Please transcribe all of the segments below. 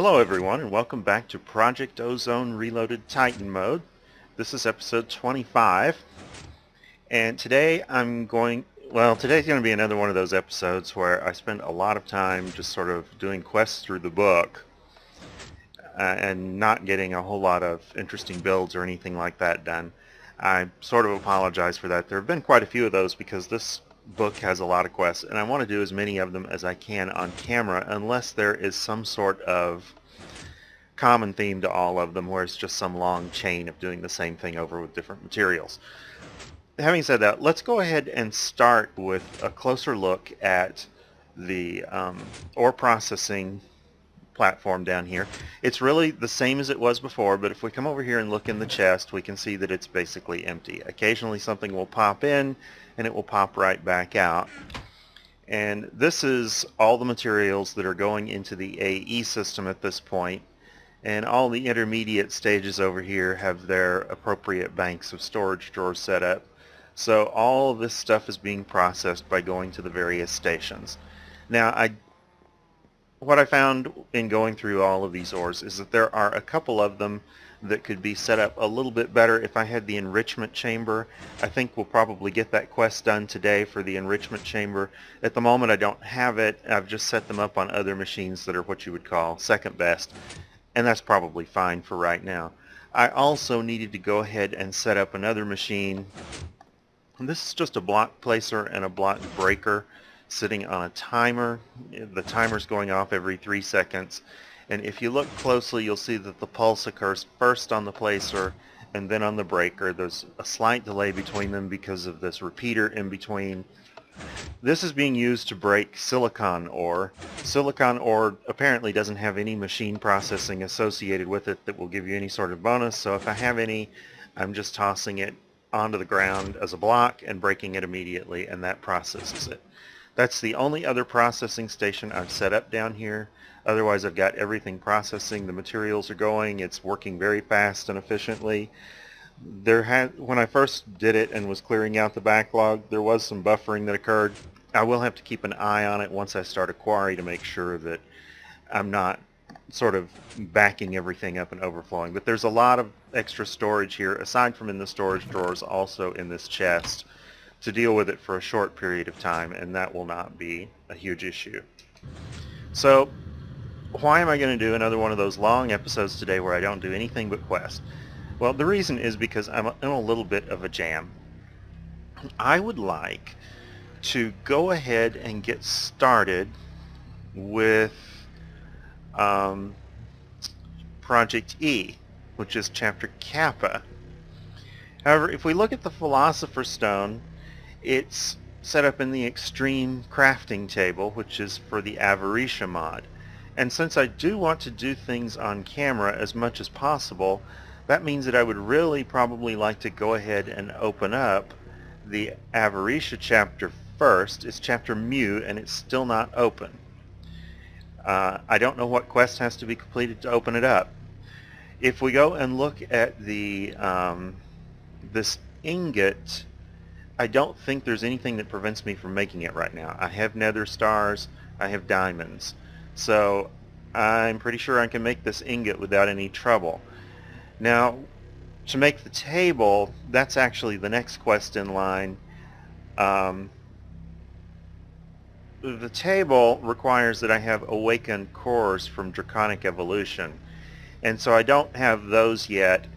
Hello everyone and welcome back to Project Ozone Reloaded Titan Mode. This is episode 25 and today's going to be another one of those episodes where I spend a lot of time just sort of doing quests through the book and not getting a whole lot of interesting builds or anything like that done. I sort of apologize for that. There have been quite a few of those because this book has a lot of quests and I want to do as many of them as I can on camera unless there is some sort of common theme to all of them where it's just some long chain of doing the same thing over with different materials. Having said that, let's go ahead and start with a closer look at the ore processing platform down here. It's really the same as it was before, but if we come over here and look in the chest, we can see that it's basically empty. Occasionally something will pop in and it will pop right back out. And this is all the materials that are going into the AE system at this point, and all the intermediate stages over here have their appropriate banks of storage drawers set up. So all of this stuff is being processed by going to the various stations. Now, what I found in going through all of these ores is that there are a couple of them that could be set up a little bit better if I had the enrichment chamber. I think we'll probably get that quest done today for the enrichment chamber. At the moment I don't have it. I've just set them up on other machines that are what you would call second best, and that's probably fine for right now. I also needed to go ahead and set up another machine. This is just a block placer and a block breaker sitting on a timer. The timer's going off every 3 seconds, and if you look closely you'll see that the pulse occurs first on the placer and then on the breaker. There's a slight delay between them because of this repeater in between. This is being used to break silicon ore. Silicon ore apparently doesn't have any machine processing associated with it that will give you any sort of bonus, so if I have any, I'm just tossing it onto the ground as a block and breaking it immediately, and that processes it. That's the only other processing station I've set up down here. Otherwise I've got everything processing. The materials are going. It's working very fast and efficiently. When I first did it and was clearing out the backlog, there was some buffering that occurred. I will have to keep an eye on it once I start a quarry to make sure that I'm not sort of backing everything up and overflowing. But there's a lot of extra storage here, aside from in the storage drawers, also in this chest, to deal with it for a short period of time, and that will not be a huge issue. So why am I going to do another one of those long episodes today where I don't do anything but quest? Well, the reason is because I'm in a little bit of a jam. I would like to go ahead and get started with Project E, which is Chapter Kappa. However, if we look at the Philosopher's Stone, it's set up in the Extreme Crafting table, which is for the Avaritia mod. And since I do want to do things on camera as much as possible, that means that I would really probably like to go ahead and open up the Avaritia chapter first. It's chapter Mu, and it's still not open. I don't know what quest has to be completed to open it up. If we go and look at the this ingot, I don't think there's anything that prevents me from making it right now. I have nether stars, I have diamonds, so I'm pretty sure I can make this ingot without any trouble. Now, to make the table, that's actually the next quest in line. The table requires that I have awakened cores from Draconic Evolution, and so I don't have those yet.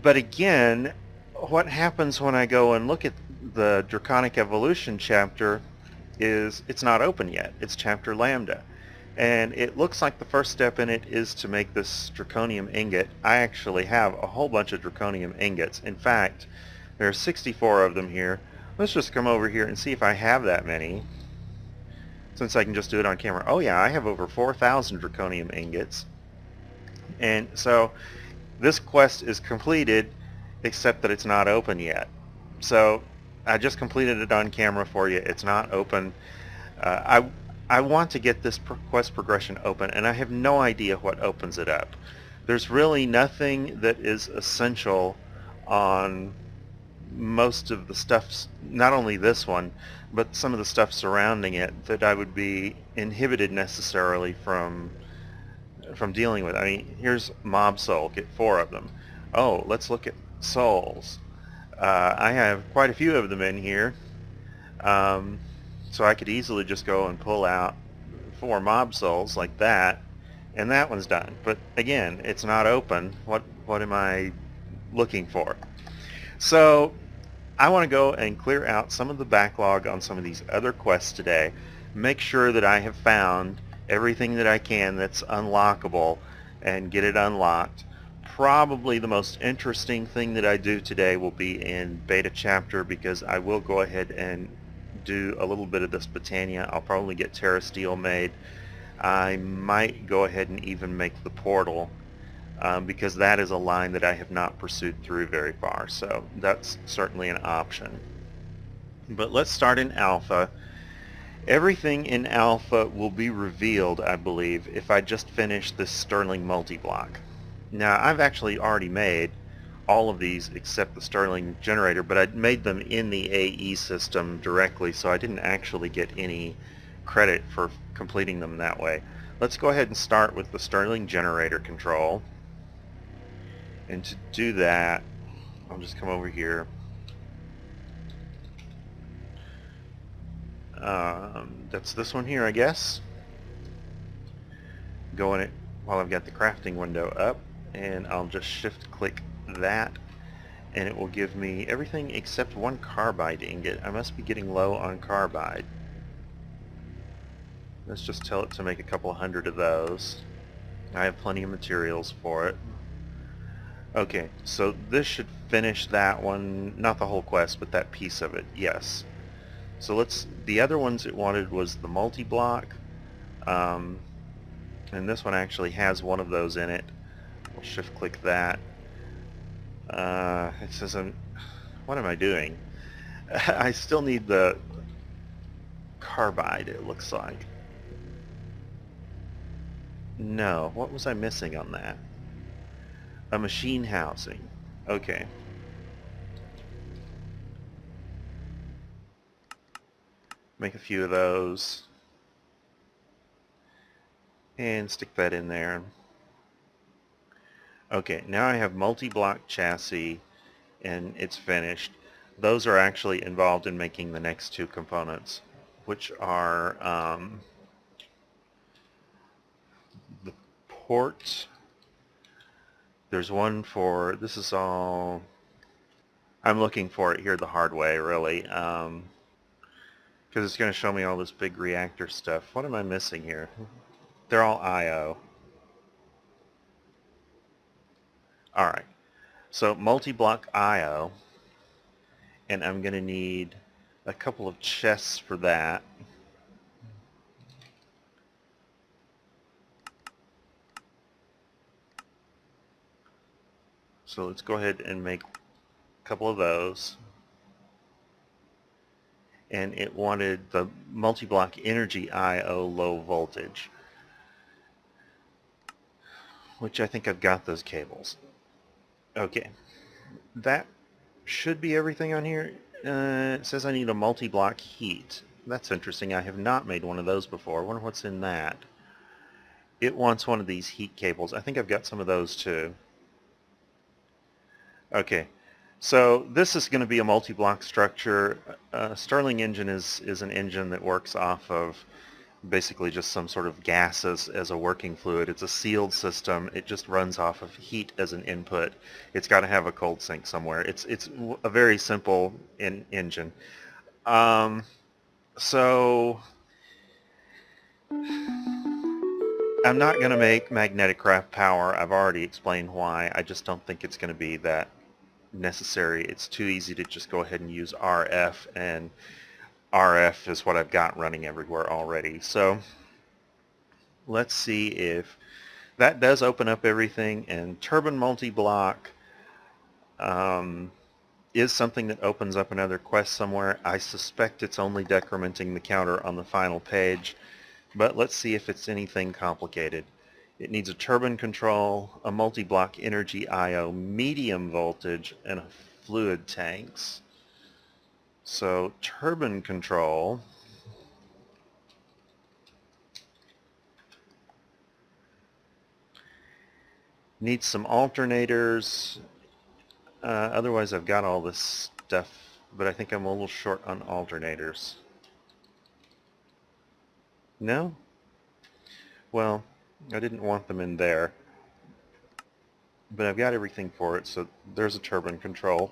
But again, what happens when I go and look at the Draconic Evolution chapter is it's not open yet. It's chapter Lambda. And it looks like the first step in it is to make this draconium ingot. I actually have a whole bunch of draconium ingots. In fact, there are 64 of them here. Let's just come over here and see if I have that many, since I can just do it on camera. Oh yeah, I have over 4,000 draconium ingots. And so this quest is completed, except that it's not open yet. So I just completed it on camera for you. It's not open. I want to get this quest progression open, and I have no idea what opens it up. There's really nothing that is essential on most of the stuff, not only this one, but some of the stuff surrounding it, that I would be inhibited necessarily from from dealing with. I mean, here's mob soul. Get 4 of them. Oh, let's look at souls. I have quite a few of them in here, so I could easily just go and pull out 4 mob souls like that, and that one's done. But again, it's not open. What am I looking for? So I want to go and clear out some of the backlog on some of these other quests today. Make sure that I have found everything that I can that's unlockable and get it unlocked. Probably the most interesting thing that I do today will be in beta chapter, because I will go ahead and do a little bit of this Britannia. I'll probably get Terra Steel made. I might go ahead and even make the portal, because that is a line that I have not pursued through very far, so that's certainly an option. But let's start in alpha. Everything in alpha will be revealed, I believe, if I just finish this Sterling multi-block. Now, I've actually already made all of these except the Sterling generator, but I made them in the AE system directly, so I didn't actually get any credit for completing them that way. Let's go ahead and start with the Sterling generator control. And to do that, I'll just come over here. That's this one here, I guess. Go in it while I've got the crafting window up, and I'll just shift click that, and it will give me everything except 1 carbide ingot. I must be getting low on carbide. Let's just tell it to make a couple hundred of those. I have plenty of materials for it. Okay, so this should finish that one, not the whole quest, but that piece of it, yes. So the other ones it wanted was the multi-block, and this one actually has one of those in it. We'll shift click that. It says, what am I doing? I still need the carbide, it looks like. No, what was I missing on that? A machine housing. Okay. Make a few of those. And stick that in there. Okay, now I have multi-block chassis, and it's finished. Those are actually involved in making the next 2 components, which are the port. There's one for, this is all, I'm looking for it here the hard way, really, because it's going to show me all this big reactor stuff. What am I missing here? They're all I/O. Alright, so multi-block I/O, and I'm going to need a couple of chests for that. So let's go ahead and make a couple of those. And it wanted the multi-block energy I/O low voltage, which I think I've got those cables. Okay, that should be everything on here. It says I need a multi-block heat. That's interesting. I have not made one of those before. I wonder what's in that. It wants one of these heat cables. I think I've got some of those too. Okay, so this is going to be a multi-block structure. Stirling engine is an engine that works off of basically just some sort of gas as a working fluid. It's a sealed system. It just runs off of heat as an input. It's got to have a cold sink somewhere. It's a very simple engine. So I'm not going to make magnetic craft power. I've already explained why. I just don't think it's going to be that necessary. It's too easy to just go ahead and use RF, and RF is what I've got running everywhere already. So let's see if that does open up everything. And turbine multi-block is something that opens up another quest somewhere. I suspect it's only decrementing the counter on the final page, but let's see if it's anything complicated. It needs a turbine control, a multi-block energy I/O, medium voltage, and a fluid tanks. So turbine control, Need some alternators. Otherwise I've got all this stuff, but I think I'm a little short on alternators. No? Well, I didn't want them in there, but I've got everything for it, so there's a turbine control.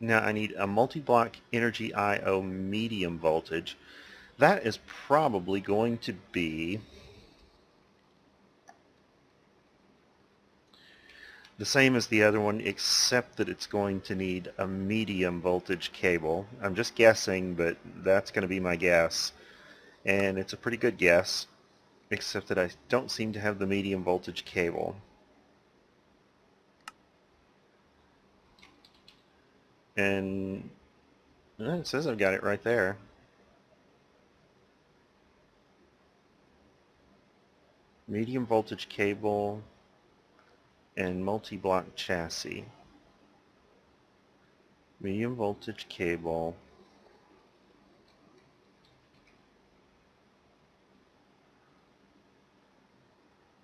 Now I need a multi-block energy I/O medium voltage. That is probably going to be the same as the other one, except that it's going to need a medium voltage cable. I'm just guessing, but that's going to be my guess. And it's a pretty good guess, except that I don't seem to have the medium voltage cable. And it says I've got it right there. Medium voltage cable and multi-block chassis. Medium voltage cable.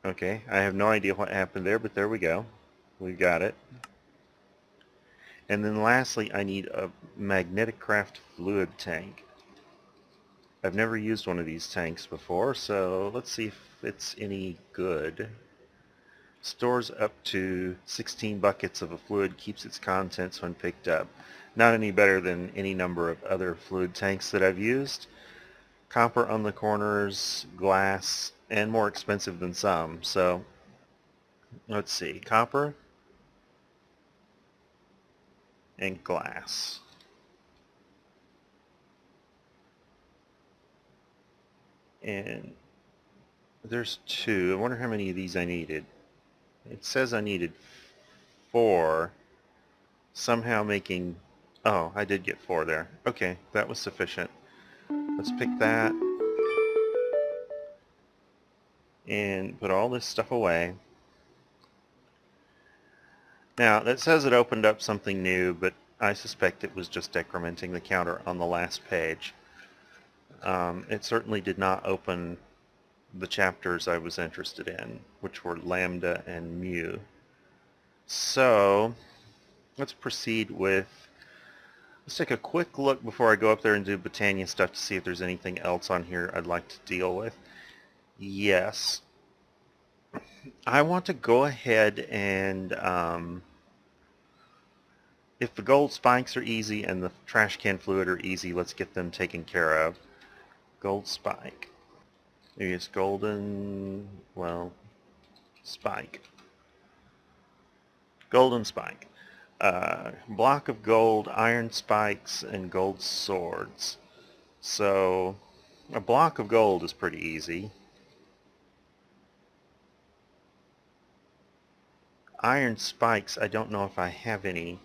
Okay, I have no idea what happened there, but there we go. We've got it. And then lastly, I need a magnetic craft fluid tank. I've never used one of these tanks before, so let's see if it's any good. Stores up to 16 buckets of a fluid, keeps its contents when picked up. Not any better than any number of other fluid tanks that I've used. Copper on the corners, glass, and more expensive than some. So let's see, copper and glass. And there's two. I wonder how many of these I needed. It says I needed 4. Somehow making... Oh, I did get 4 there. Okay, that was sufficient. Let's pick that and put all this stuff away. Now, that says it opened up something new, but I suspect it was just decrementing the counter on the last page. It certainly did not open the chapters I was interested in, which were Lambda and Mu. So, let's proceed with... Let's take a quick look before I go up there and do Britannia stuff to see if there's anything else on here I'd like to deal with. Yes. I want to go ahead and... if the gold spikes are easy and the trash can fluid are easy, let's get them taken care of. Gold spike. Maybe it's golden... well... spike. Golden spike. Block of gold, iron spikes, and gold swords. So, a block of gold is pretty easy. Iron spikes, I don't know if I have any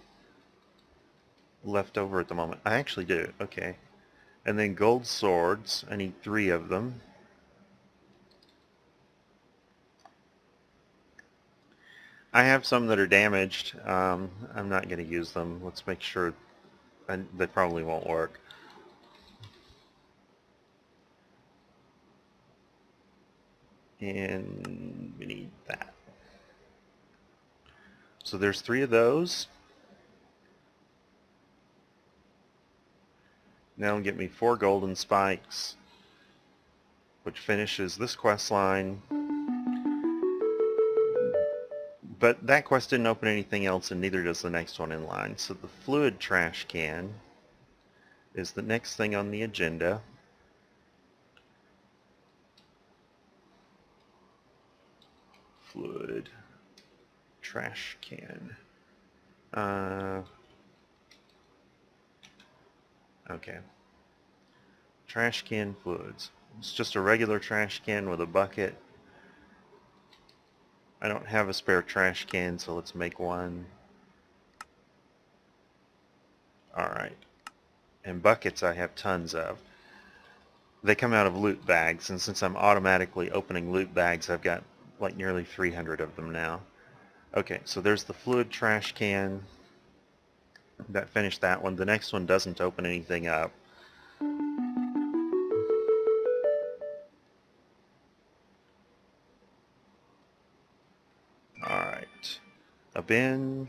left over at the moment. I actually do, okay. And then gold swords, I need 3 of them. I have some that are damaged. I'm not going to use them. Let's make sure they probably won't work. And we need that. So there's 3 of those. Now it'll get me 4 golden spikes, which finishes this quest line. But that quest didn't open anything else, and neither does the next one in line. So the fluid trash can is the next thing on the agenda. Fluid trash can. Okay. Trash can fluids. It's just a regular trash can with a bucket. I don't have a spare trash can, so let's make one. Alright. And buckets I have tons of. They come out of loot bags, and since I'm automatically opening loot bags, I've got like nearly 300 of them now. Okay, so there's the fluid trash can. That finished that one. The next one doesn't open anything up. A bin,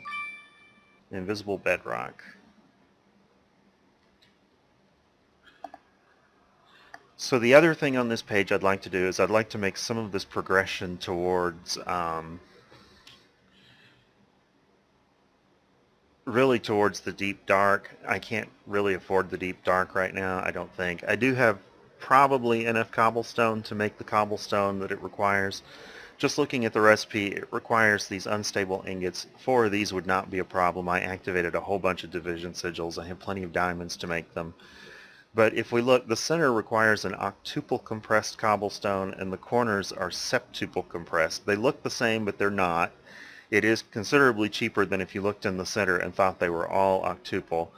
invisible bedrock. So the other thing on this page I'd like to do is I'd like to make some of this progression towards really towards the deep dark. I can't really afford the deep dark right now, I don't think. I do have probably enough cobblestone to make the cobblestone that it requires. Just looking at the recipe, it requires these unstable ingots. 4 of these would not be a problem. I activated a whole bunch of division sigils. I have plenty of diamonds to make them. But if we look, the center requires an octuple compressed cobblestone, and the corners are septuple compressed. They look the same, but they're not. It is considerably cheaper than if you looked in the center and thought they were all octuple.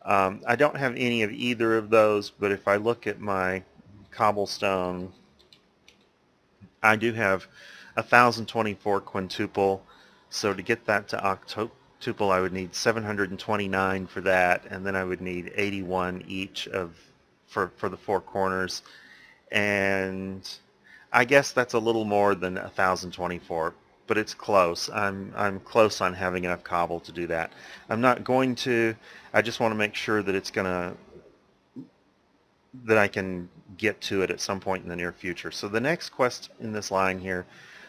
I don't have any of either of those, but if I look at my cobblestone, I do have 1024 quintuple. So to get that to octuple, I would need 729 for that, and then I would need 81 each for the 4 corners. And I guess that's a little more than 1024, but it's close. I'm close on having enough cobble to do that. I'm not going to. I just want to make sure that that I can get to it at some point in the near future. So the next quest in this line here,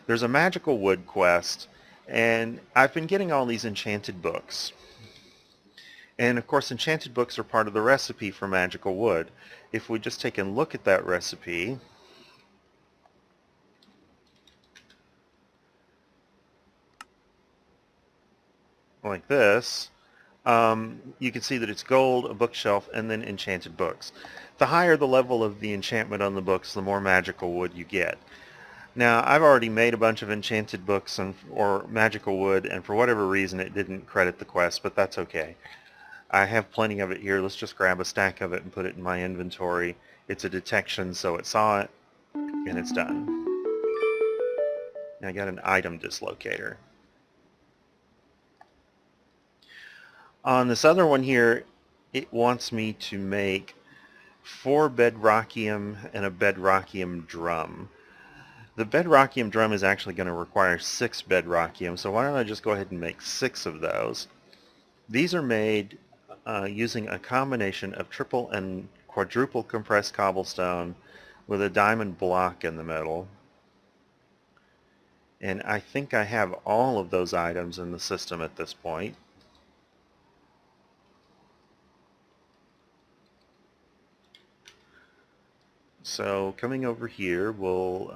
there's a magical wood quest, and I've been getting all these enchanted books. And of course, enchanted books are part of the recipe for magical wood. If we just take a look at that recipe, like this, you can see that it's gold, a bookshelf, and then enchanted books. The higher the level of the enchantment on the books, the more magical wood you get. Now, I've already made a bunch of enchanted books or magical wood, and for whatever reason it didn't credit the quest, but that's okay. I have plenty of it here. Let's just grab a stack of it and put it in my inventory. It's a detection, so it saw it, and it's done. Now I got an item dislocator. On this other one here, it wants me to make 4 bedrockium and a bedrockium drum. The bedrockium drum is actually going to require 6 bedrockium, so why don't I just go ahead and make 6 of those. These are made using a combination of triple and quadruple compressed cobblestone with a diamond block in the middle. And I think I have all of those items in the system at this point. So coming over here, we'll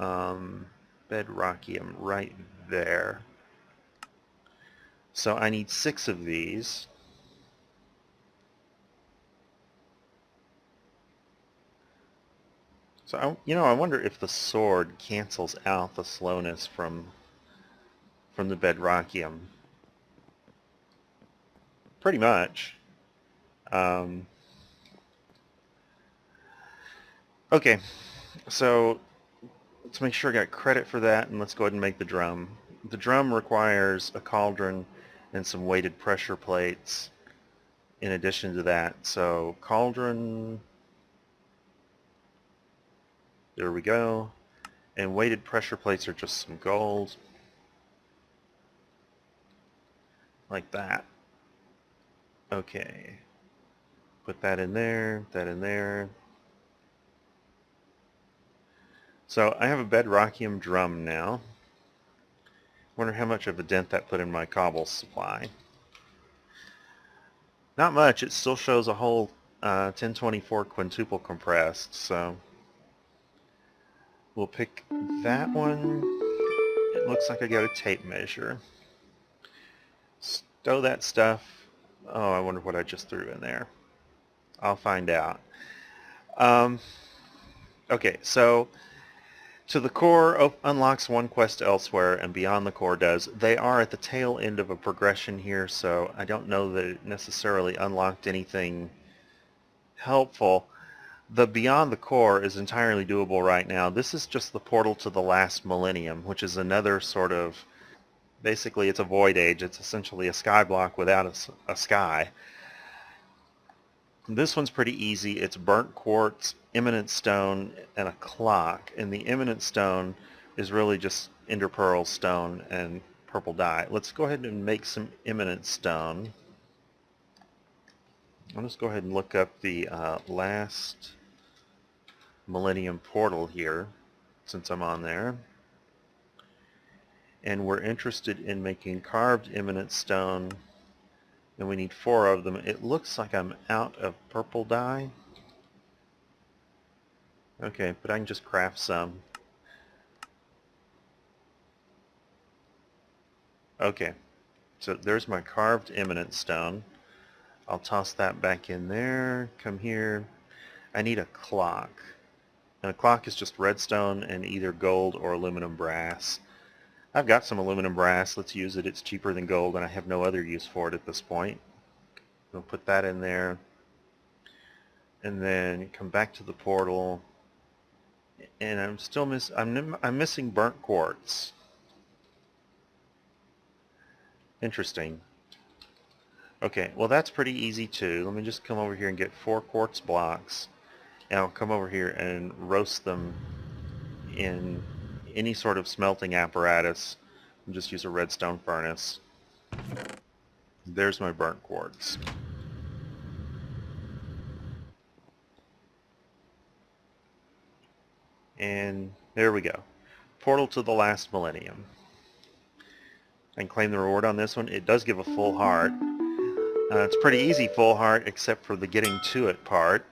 bedrockium right there. So I need 6 of these. So I wonder if the sword cancels out the slowness from the bedrockium. Pretty much. Okay, so let's make sure I got credit for that, and let's go ahead and make the drum. The drum requires a cauldron and some weighted pressure plates in addition to that. So cauldron, there we go. And weighted pressure plates are just some gold. Like that. Okay. Put that in there, that in there. So I have a bedrockium drum now. Wonder how much of a dent that put in my cobble supply. Not much. It still shows a whole 1024 quintuple compressed, so we'll pick that one. It looks like I got a tape measure. Stow that stuff. Oh, I wonder what I just threw in there. I'll find out. Okay, so to the core unlocks 1 quest elsewhere, and beyond the core does. They are at the tail end of a progression here, so I don't know that it necessarily unlocked anything helpful. The beyond the core is entirely doable right now. This is just the portal to the last millennium, which is another sort of, basically it's a void age. It's essentially a sky block without a sky. This one's pretty easy. It's burnt quartz, eminent stone, and a clock. And the eminent stone is really just ender pearl stone and purple dye. Let's go ahead and make some eminent stone. I'll just go ahead and look up the last Millennium portal here, since I'm on there. And we're interested in making carved eminent stone, and we need 4 of them. It looks like I'm out of purple dye. Okay, but I can just craft some. Okay, so there's my carved eminent stone. I'll toss that back in there. Come here. I need a clock. And a clock is just redstone and either gold or aluminum brass. I've got some aluminum brass. Let's use it. It's cheaper than gold, and I have no other use for it at this point. We'll put that in there. And then come back to the portal. And I'm still I'm missing burnt quartz. Interesting. Okay, well that's pretty easy too. Let me just come over here and get 4 quartz blocks. And I'll come over here and roast them in any sort of smelting apparatus and just use a redstone furnace. There's my burnt quartz. And there we go. Portal to the last millennium. I can claim the reward on this one. It does give a full heart. It's pretty easy full heart except for the getting to it part.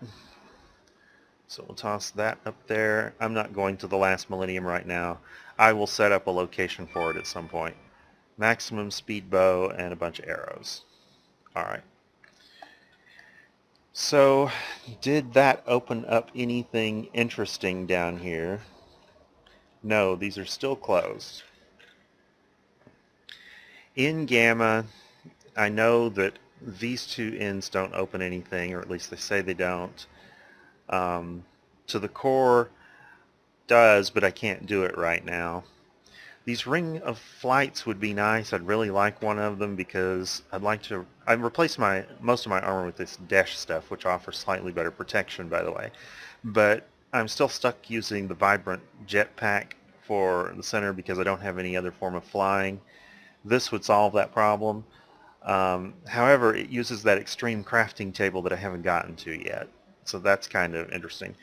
So we'll toss that up there. I'm not going to the last millennium right now. I will set up a location for it at some point. Maximum speed bow and a bunch of arrows. Alright. So, did that open up anything interesting down here? No, these are still closed. In Gamma, I know that these 2 ends don't open anything, or at least they say they don't. To the core does, but I can't do it right now. These ring of flights would be nice. I'd really like one of them because I'd replace most of my armor with this Desh stuff, which offers slightly better protection, by the way. But I'm still stuck using the Vibrant Jetpack for the center because I don't have any other form of flying. This would solve that problem. However, it uses that extreme crafting table that I haven't gotten to yet. So that's kind of interesting.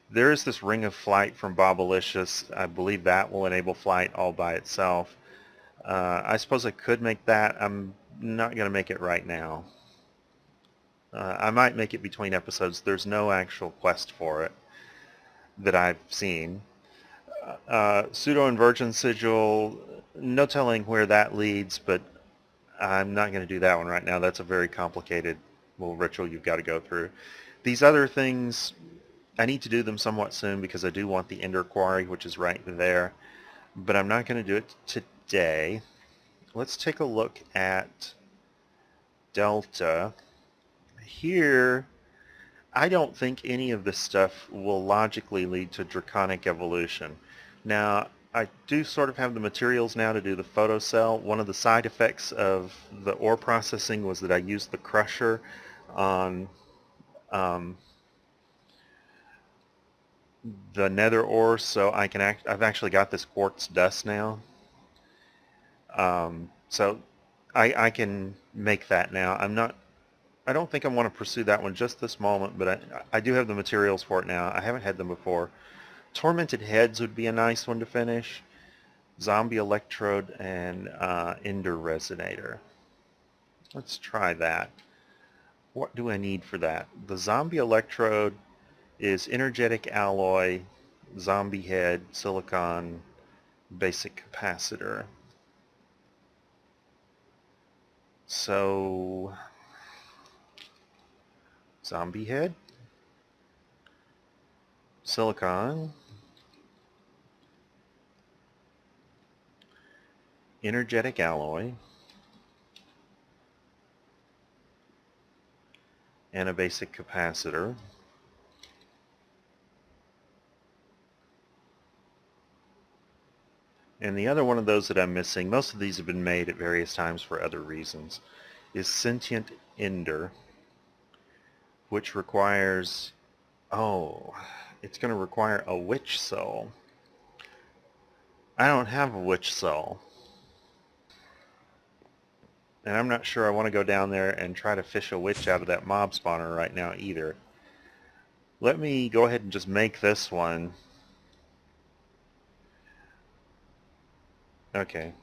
There is this Ring of Flight from Bobalicious. I believe that will enable flight all by itself. I suppose I could make that. I'm not going to make it right now. I might make it between episodes. There's no actual quest for it that I've seen. Pseudo-Inversion Sigil, no telling where that leads, but I'm not going to do that one right now. That's a very complicated little ritual you've got to go through. These other things, I need to do them somewhat soon because I do want the Ender Quarry, which is right there. But I'm not going to do it today. Let's take a look at Delta. Here, I don't think any of this stuff will logically lead to Draconic Evolution. Now, I do sort of have the materials now to do the photocell. One of the side effects of the ore processing was that I used the crusher on the nether ore, so I've actually got this quartz dust now. So I can make that now. I don't think I want to pursue that one just this moment, but I do have the materials for it now. I haven't had them before. Tormented Heads would be a nice one to finish. Zombie Electrode and Ender Resonator. Let's try that. What do I need for that? The Zombie Electrode is Energetic Alloy, Zombie Head, Silicon, Basic Capacitor. So, Zombie Head, Silicon, Energetic Alloy, and a Basic Capacitor. And the other one of those that I'm missing, most of these have been made at various times for other reasons, is Sentient Ender, which requires, it's going to require a Witch Soul. I don't have a Witch Soul. And I'm not sure I want to go down there and try to fish a witch out of that mob spawner right now either. Let me go ahead and just make this one. Okay.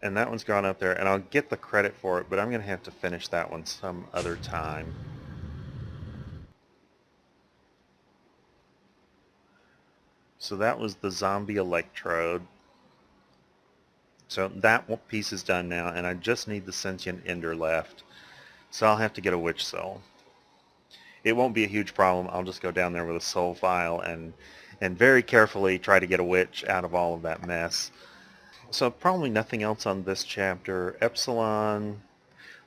And that one's gone up there, and I'll get the credit for it, but I'm going to have to finish that one some other time. So that was the zombie electrode. So that piece is done now, and I just need the sentient ender left. So I'll have to get a witch soul. It won't be a huge problem. I'll just go down there with a soul file and very carefully try to get a witch out of all of that mess. So probably nothing else on this chapter. Epsilon,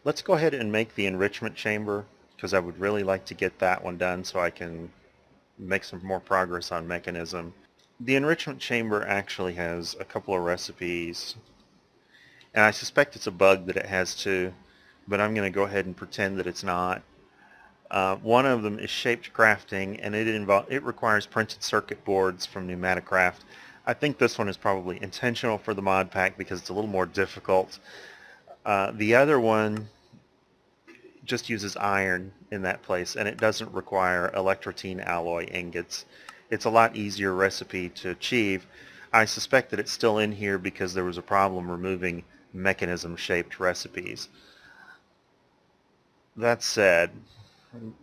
let's go ahead and make the enrichment chamber, because I would really like to get that one done so I can make some more progress on mechanism. The enrichment chamber actually has a couple of recipes, and I suspect it's a bug that it has too, but I'm going to go ahead and pretend that it's not. One of them is shaped crafting, and it requires printed circuit boards from Pneumaticraft. I think this one is probably intentional for the mod pack because it's a little more difficult. The other one just uses iron in that place, and it doesn't require electrotine alloy ingots. It's a lot easier recipe to achieve. I suspect that it's still in here because there was a problem removing mechanism-shaped recipes. That said,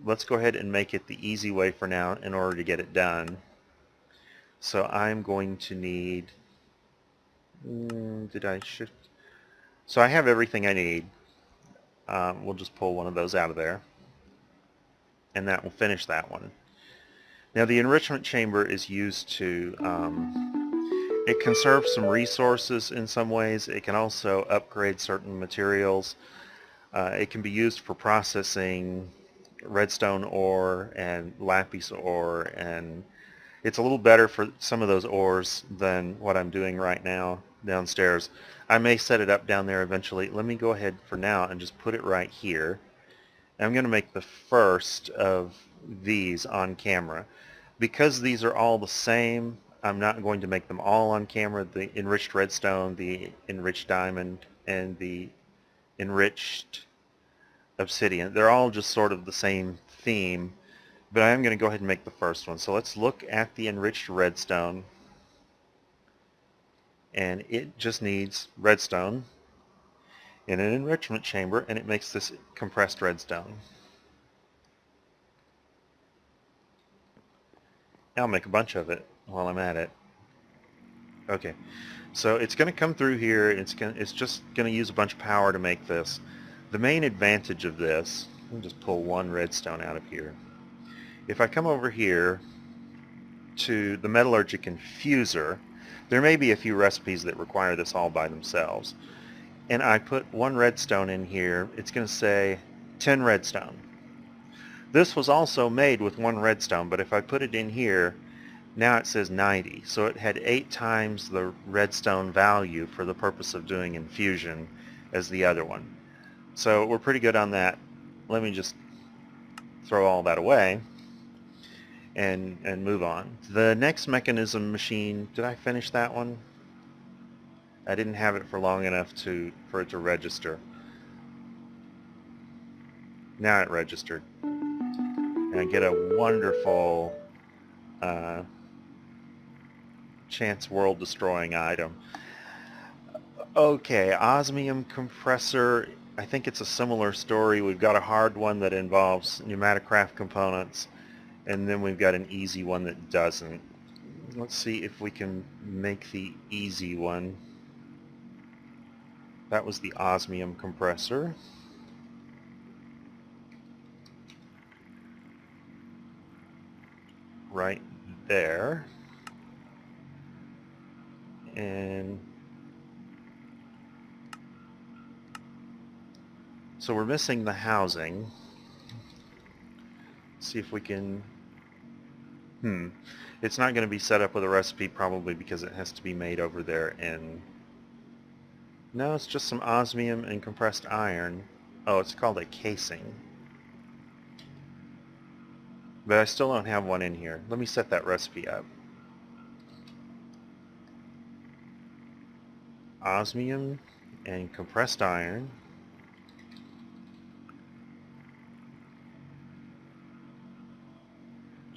let's go ahead and make it the easy way for now in order to get it done. So I'm going to need... did I shift? So I have everything I need. We'll just pull one of those out of there, and that will finish that one. Now the enrichment chamber is used to, it conserves some resources in some ways. It can also upgrade certain materials. It can be used for processing redstone ore and lapis ore, and it's a little better for some of those ores than what I'm doing right now downstairs. I may set it up down there eventually. Let me go ahead for now and just put it right here. I'm going to make the first of these on camera. Because these are all the same, I'm not going to make them all on camera. The enriched redstone, the enriched diamond, and the enriched obsidian. They're all just sort of the same theme, but I am going to go ahead and make the first one. So let's look at the enriched redstone, and it just needs redstone in an enrichment chamber, and it makes this compressed redstone. I'll make a bunch of it while I'm at it. Okay, so it's going to come through here. It's just going to use a bunch of power to make this. The main advantage of this, let me just pull one redstone out of here. If I come over here to the metallurgic infuser, there may be a few recipes that require this all by themselves. And I put one redstone in here, it's going to say 10 redstone. This was also made with one redstone, but if I put it in here, now it says 90. So it had 8 times the redstone value for the purpose of doing infusion as the other one. So we're pretty good on that. Let me just throw all that away and move on. The next mechanism machine, did I finish that one? I didn't have it for long enough for it to register. Now it registered. And I get a wonderful chance world-destroying item. Okay, osmium compressor. I think it's a similar story. We've got a hard one that involves Pneumaticraft components, and then we've got an easy one that doesn't. Let's see if we can make the easy one. That was the osmium compressor. Right there. And so we're missing the housing. Let's see if we can... It's not going to be set up with a recipe probably because it has to be made over there in... No, it's just some osmium and compressed iron. Oh, it's called a casing. But I still don't have one in here. Let me set that recipe up. Osmium and compressed iron.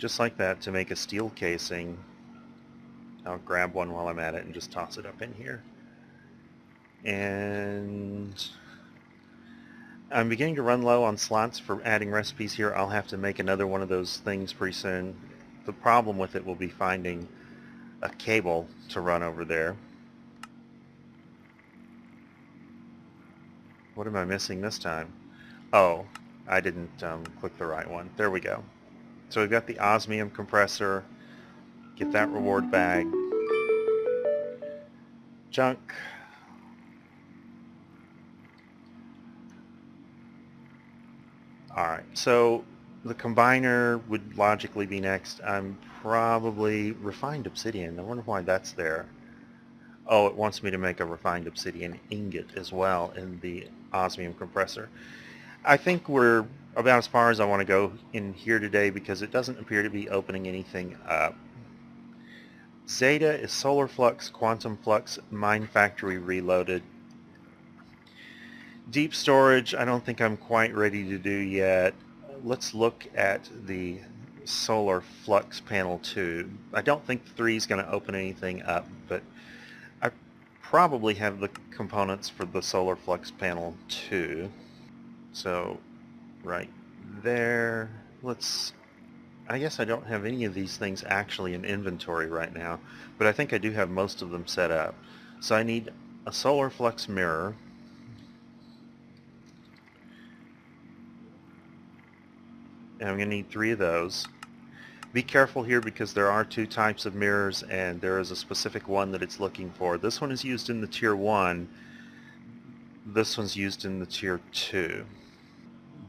just like that, to make a steel casing. I'll grab one while I'm at it and just toss it up in here. And I'm beginning to run low on slots for adding recipes here. I'll have to make another one of those things pretty soon. The problem with it will be finding a cable to run over there. What am I missing this time? Oh, I didn't click the right one. There we go. So we've got the osmium compressor. Get that reward bag. Junk. Alright, so the combiner would logically be next. I'm probably refined obsidian. I wonder why that's there. Oh, it wants me to make a refined obsidian ingot as well in the osmium compressor. I think we're about as far as I want to go in here today because it doesn't appear to be opening anything up. Zeta is solar flux, quantum flux, mine factory reloaded. Deep storage, I don't think I'm quite ready to do yet. Let's look at the solar flux panel 2. I don't think 3 is going to open anything up, but I probably have the components for the solar flux panel 2. So right there, I guess I don't have any of these things actually in inventory right now, but I think I do have most of them set up. So I need a solar flux mirror. And I'm going to need 3 of those. Be careful here because there are 2 types of mirrors and there is a specific one that it's looking for. This one is used in the tier 1. This one's used in the tier 2.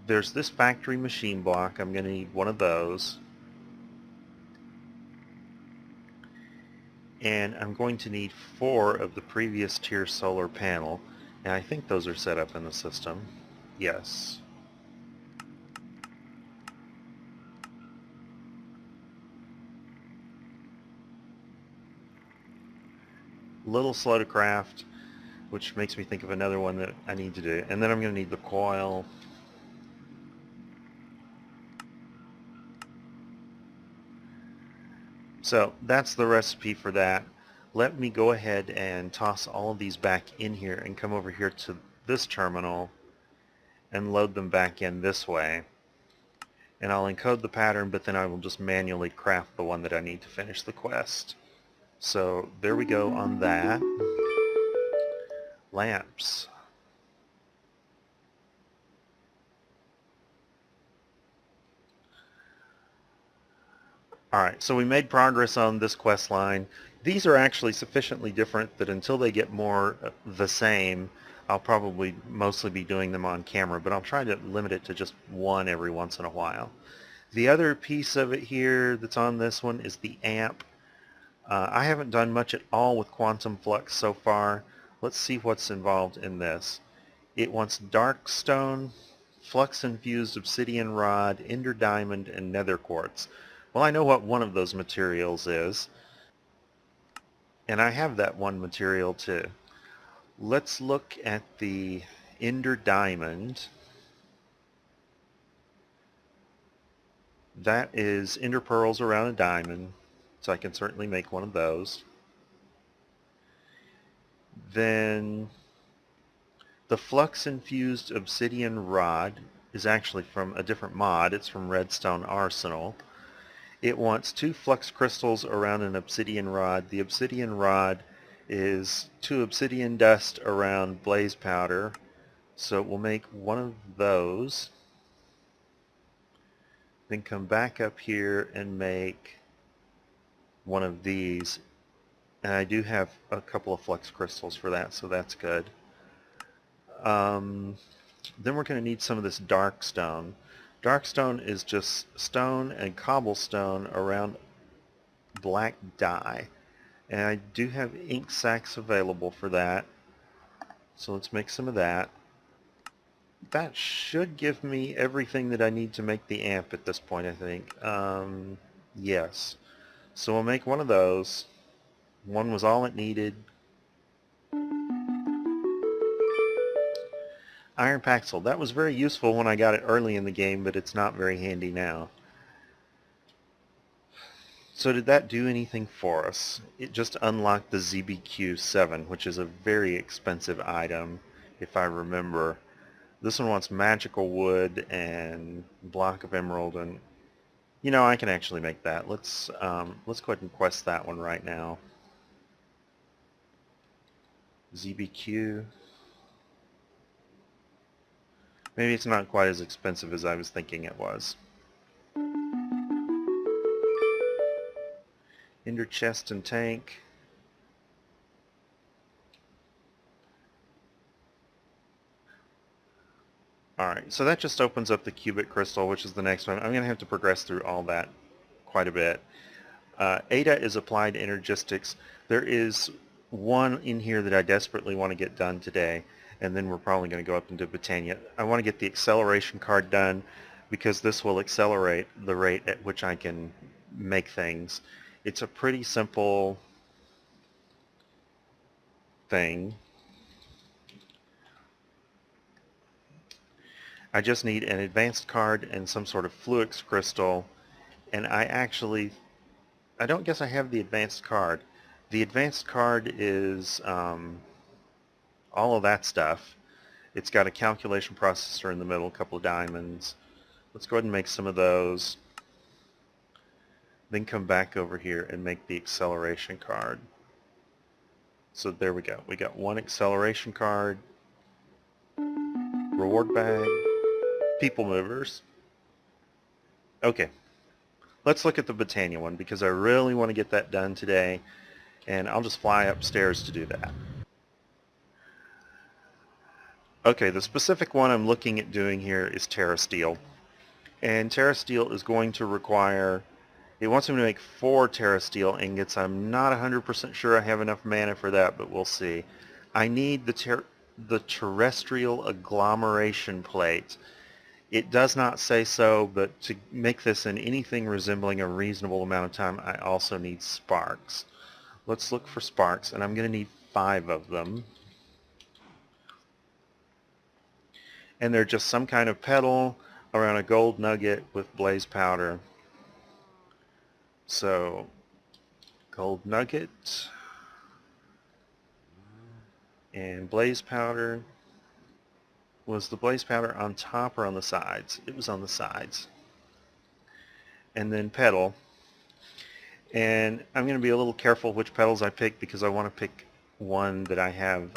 There's this factory machine block. I'm going to need one of those. And I'm going to need 4 of the previous tier solar panel. And I think those are set up in the system. Yes. Little slow to craft, which makes me think of another one that I need to do. And then I'm going to need the coil. So that's the recipe for that. Let me go ahead and toss all of these back in here and come over here to this terminal and load them back in this way. And I'll encode the pattern, but then I will just manually craft the one that I need to finish the quest. So there we go on that. Lamps. Alright, so we made progress on this quest line. These are actually sufficiently different that until they get more the same, I'll probably mostly be doing them on camera, but I'll try to limit it to just one every once in a while. The other piece of it here that's on this one is the amp. I haven't done much at all with quantum flux so far. Let's see what's involved in this. It wants dark stone, flux-infused obsidian rod, ender diamond, and nether quartz. Well, I know what one of those materials is, and I have that one material too. Let's look at the ender diamond. That is ender pearls around a diamond, so I can certainly make one of those. Then the flux-infused obsidian rod is actually from a different mod. It's from Redstone Arsenal. It wants 2 flux crystals around an obsidian rod. The obsidian rod is 2 obsidian dust around blaze powder. So we'll make one of those. Then come back up here and make one of these. And I do have a couple of flux crystals for that, so that's good. Then we're going to need some of this dark stone. Dark stone is just stone and cobblestone around black dye. And I do have ink sacks available for that. So let's make some of that. That should give me everything that I need to make the amp at this point, I think. Yes. So we'll make one of those. One was all it needed. Iron Paxel. That was very useful when I got it early in the game, but it's not very handy now. So did that do anything for us? It just unlocked the ZBQ7, which is a very expensive item, if I remember. This one wants magical wood and block of emerald, and I can actually make that. Let's go ahead and quest that one right now. ZBQ. Maybe it's not quite as expensive as I was thinking it was. Ender chest and tank. Alright, so that just opens up the cubic crystal, which is the next one. I'm going to have to progress through all that quite a bit. Ada is applied energistics. There is one in here that I desperately want to get done today, and then we're probably going to go up into Botania. I want to get the acceleration card done because this will accelerate the rate at which I can make things. It's a pretty simple thing. I just need an advanced card and some sort of fluix crystal, and I don't guess I have the advanced card. The advanced card is all of that stuff. It's got a calculation processor in the middle, a couple of diamonds. Let's go ahead and make some of those. Then come back over here and make the acceleration card. So there we go. We got one acceleration card, reward bag, people movers. Okay, let's look at the Botania one because I really want to get that done today, and I'll just fly upstairs to do that. Okay, the specific one I'm looking at doing here is Terra Steel. And Terra Steel is going to require, it wants me to make 4 Terra Steel ingots. I'm not 100% sure I have enough mana for that, but we'll see. I need the terrestrial agglomeration plate. It does not say so, but to make this in anything resembling a reasonable amount of time, I also need sparks. Let's look for sparks, and I'm going to need 5 of them. And they're just some kind of petal around a gold nugget with blaze powder. So, gold nugget and blaze powder. Was the blaze powder on top or on the sides? It was on the sides. And then petal. And I'm going to be a little careful which petals I pick because I want to pick one that I have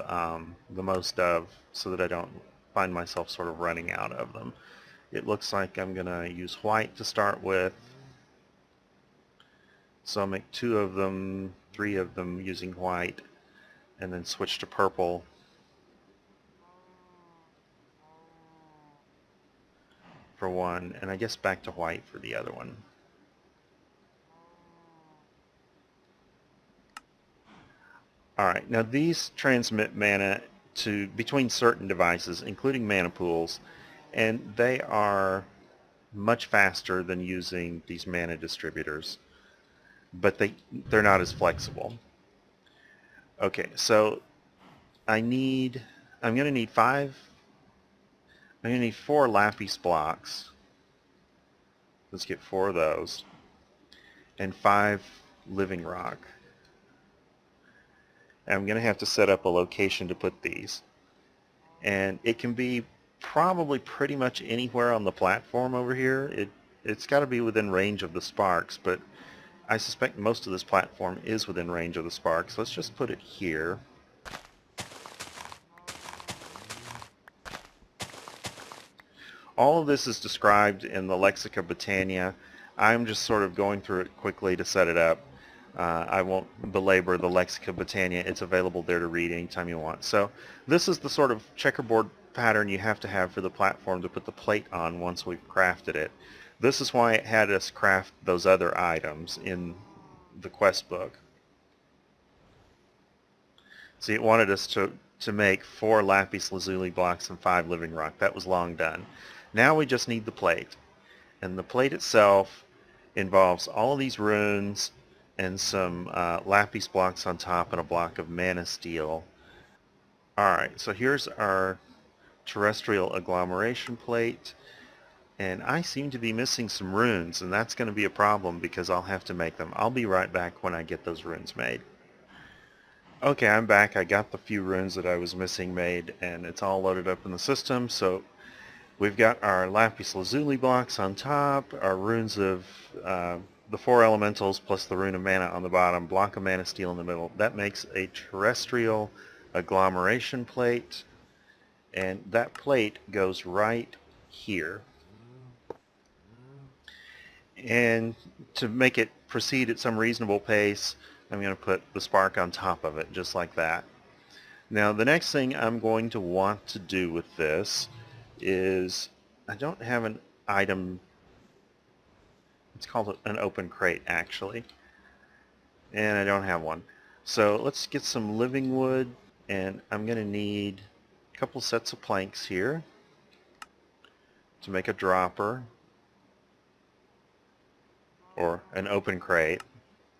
the most of so that I don't find myself sort of running out of them. It looks like I'm going to use white to start with. So I'll make 2 of them, 3 of them using white, and then switch to purple. For one, and I guess back to white for the other one. Alright, now these transmit mana to between certain devices, including mana pools, and they are much faster than using these mana distributors, but they're not as flexible. Okay, so I'm going to need 4 lapis blocks. Let's get 4 of those. And 5 living rock. And I'm going to have to set up a location to put these. And it can be probably pretty much anywhere on the platform over here. It's got to be within range of the sparks, but I suspect most of this platform is within range of the sparks. Let's just put it here. All of this is described in the Lexica Botania. I'm just sort of going through it quickly to set it up. I won't belabor the Lexica Botania. It's available there to read anytime you want. So this is the sort of checkerboard pattern you have to have for the platform to put the plate on once we've crafted it. This is why it had us craft those other items in the quest book. See, it wanted us to make 4 lapis lazuli blocks and 5 living rock. That was long done. Now we just need the plate. And the plate itself involves all of these runes and some lapis blocks on top and a block of mana steel. Alright, so here's our terrestrial agglomeration plate. And I seem to be missing some runes, and that's going to be a problem because I'll have to make them. I'll be right back when I get those runes made. Okay, I'm back. I got the few runes that I was missing made, and it's all loaded up in the system. So we've got our lapis lazuli blocks on top, our runes of the 4 elementals plus the rune of mana on the bottom, block of mana steel in the middle. That makes a terrestrial agglomeration plate, and that plate goes right here. And to make it proceed at some reasonable pace, I'm going to put the spark on top of it, just like that. Now, the next thing I'm going to want to do with this is, I don't have an item, it's called an open crate, actually, and I don't have one. So let's get some living wood, and I'm going to need a couple sets of planks here to make a dropper, or an open crate.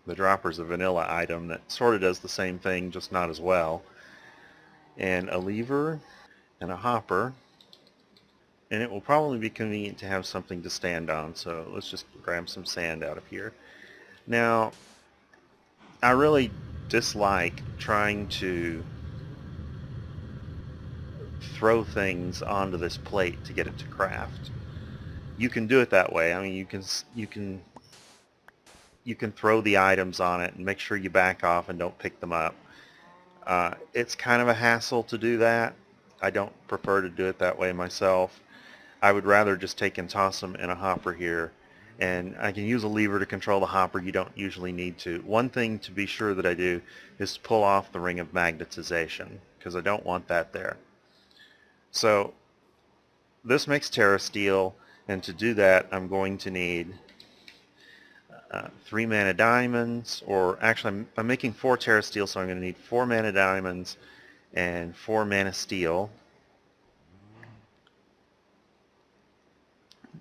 The dropper's a vanilla item that sort of does the same thing, just not as well. And a lever and a hopper. And it will probably be convenient to have something to stand on, so let's just grab some sand out of here. Now, I really dislike trying to throw things onto this plate to get it to craft. You can do it that way. I mean, you can throw the items on it and make sure you back off and don't pick them up. It's kind of a hassle to do that. I don't prefer to do it that way myself. I would rather just take and toss them in a hopper here, and I can use a lever to control the hopper. You don't usually need to. One thing to be sure that I do is to pull off the ring of magnetization, because I don't want that there. So this makes Terra Steel, and to do that I'm going to need 3 mana diamonds, or actually I'm making 4 Terra Steel, so I'm going to need 4 mana diamonds and 4 mana steel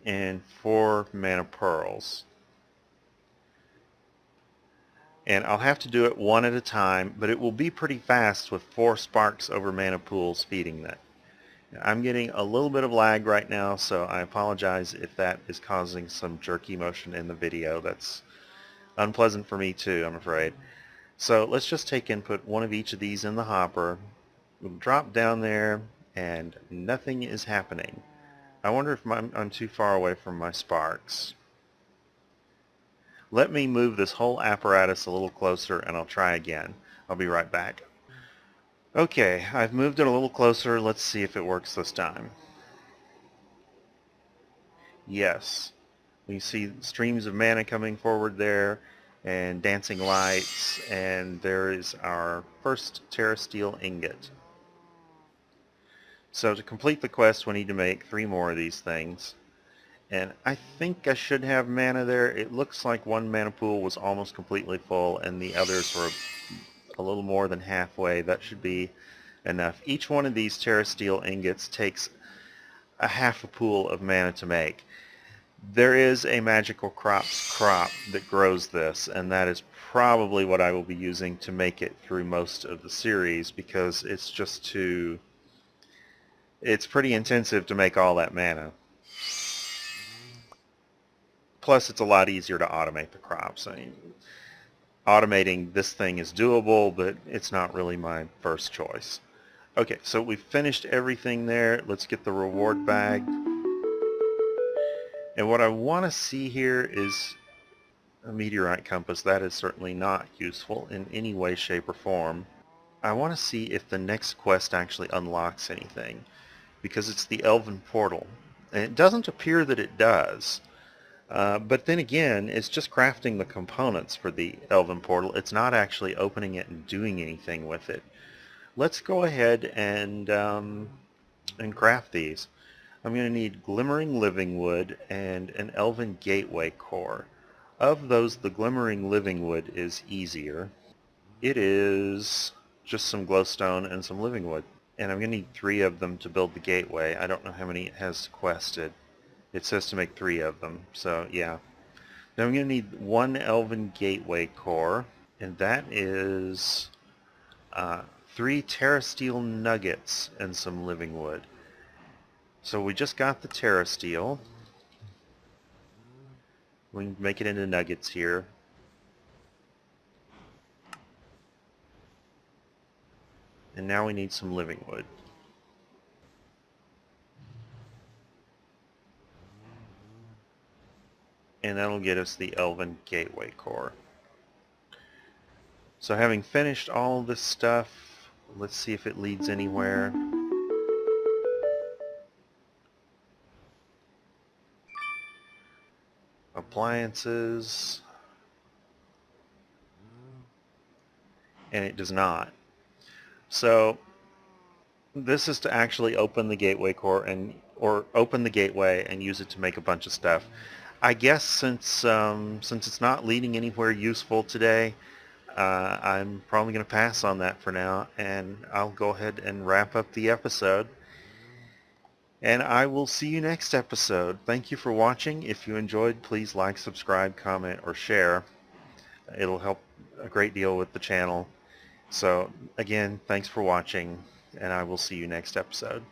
and 4 mana pearls. And I'll have to do it one at a time, but it will be pretty fast with 4 sparks over mana pools feeding that. I'm getting a little bit of lag right now, so I apologize if that is causing some jerky motion in the video. That's unpleasant for me too, I'm afraid. So let's just take and put one of each of these in the hopper. We'll drop down there, and nothing is happening. I wonder if I'm too far away from my sparks. Let me move this whole apparatus a little closer, and I'll try again. I'll be right back. Okay, I've moved it a little closer. Let's see if it works this time. Yes. We see streams of mana coming forward there, and dancing lights, and there is our first Terra Steel ingot. So to complete the quest, we need to make 3 more of these things. And I think I should have mana there. It looks like one mana pool was almost completely full, and the others were a little more than halfway. That should be enough. Each one of these Terra Steel ingots takes a half a pool of mana to make. There is a magical crops crop that grows this, and that is probably what I will be using to make it through most of the series, because it's just too... it's pretty intensive to make all that mana. Plus, it's a lot easier to automate the crops. I mean, automating this thing is doable, but it's not really my first choice. Okay, so we've finished everything there. Let's get the reward bag. And what I want to see here is a meteorite compass. That is certainly not useful in any way, shape, or form. I want to see if the next quest actually unlocks anything, because it's the Elven Portal. And it doesn't appear that it does. But then again, it's just crafting the components for the Elven Portal. It's not actually opening it and doing anything with it. Let's go ahead and craft these. I'm going to need Glimmering Living Wood and an Elven Gateway Core. Of those, the Glimmering Living Wood is easier. It is just some glowstone and some living wood. And I'm going to need 3 of them to build the gateway. I don't know how many it has quested. It says to make 3 of them, so yeah. Now I'm going to need 1 Elven Gateway Core, and that is 3 Terra Steel Nuggets and some living wood. So we just got the Terra Steel. We can make it into nuggets here. And now we need some living wood. And that'll get us the Elven Gateway Core. So having finished all this stuff, let's see if it leads anywhere. Appliances. And it does not. So this is to actually open the gateway core or open the gateway and use it to make a bunch of stuff. I guess since it's not leading anywhere useful today, I'm probably going to pass on that for now, and I'll go ahead and wrap up the episode. And I will see you next episode. Thank you for watching. If you enjoyed, please like, subscribe, comment, or share. It'll help a great deal with the channel. So again, thanks for watching, and I will see you next episode.